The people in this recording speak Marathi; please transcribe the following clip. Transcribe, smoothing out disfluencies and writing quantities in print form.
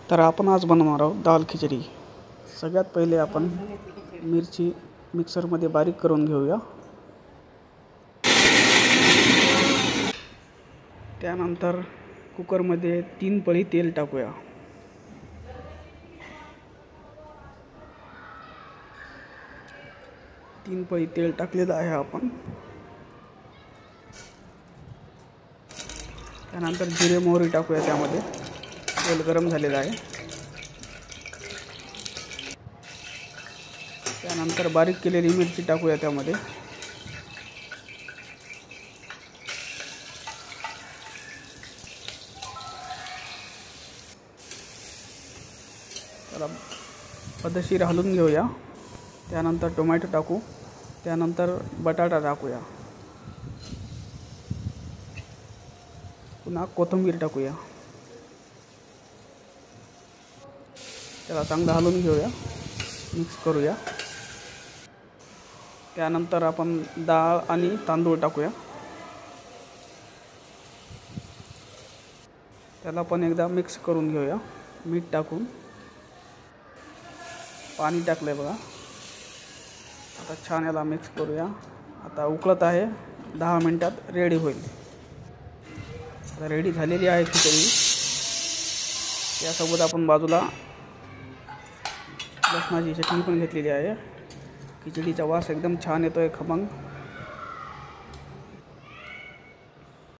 तर आपण आज बनवणार आहोत दाल खिचडी। सगळ्यात पहिले आपण मिरची मिक्सरमध्ये बारीक करून घेऊया। त्यानंतर कुकरमध्ये 3 पळी तेल टाकूया। तीन पळी तेल टाकलेलं आहे आपण। त्यानंतर जिरे मोहरी टाकूया। त्यामध्ये तेल गरम झालेलं आहे। त्यानंतर बारीक केलेली मिरची टाकूया त्यामध्ये। त्याला पद्धतशीर हलवून घेऊया। त्यानंतर टोमॅटो टाकू। त्यानंतर बटाटा टाकूया। पुन्हा कोथिंबीर टाकूया। त्याला चांगलं हलवून घेऊया, मिक्स करूया। त्यानंतर आपण डाळ आणि तांदूळ टाकूया। त्याला पण एकदा मिक्स करून घेऊया। मीठ टाकून पाणी टाकलंय बघा। आता छान याला मिक्स करूया। आता उकळत आहे, 10 मिनिटात रेडी होईल। आता रेडी झालेली आहे खिचडी। त्यासोबत आपण बाजूला लसणाची चटणी पण घेतलेली आहे। खिचडीचा वास एकदम छान येतोय, खमंग।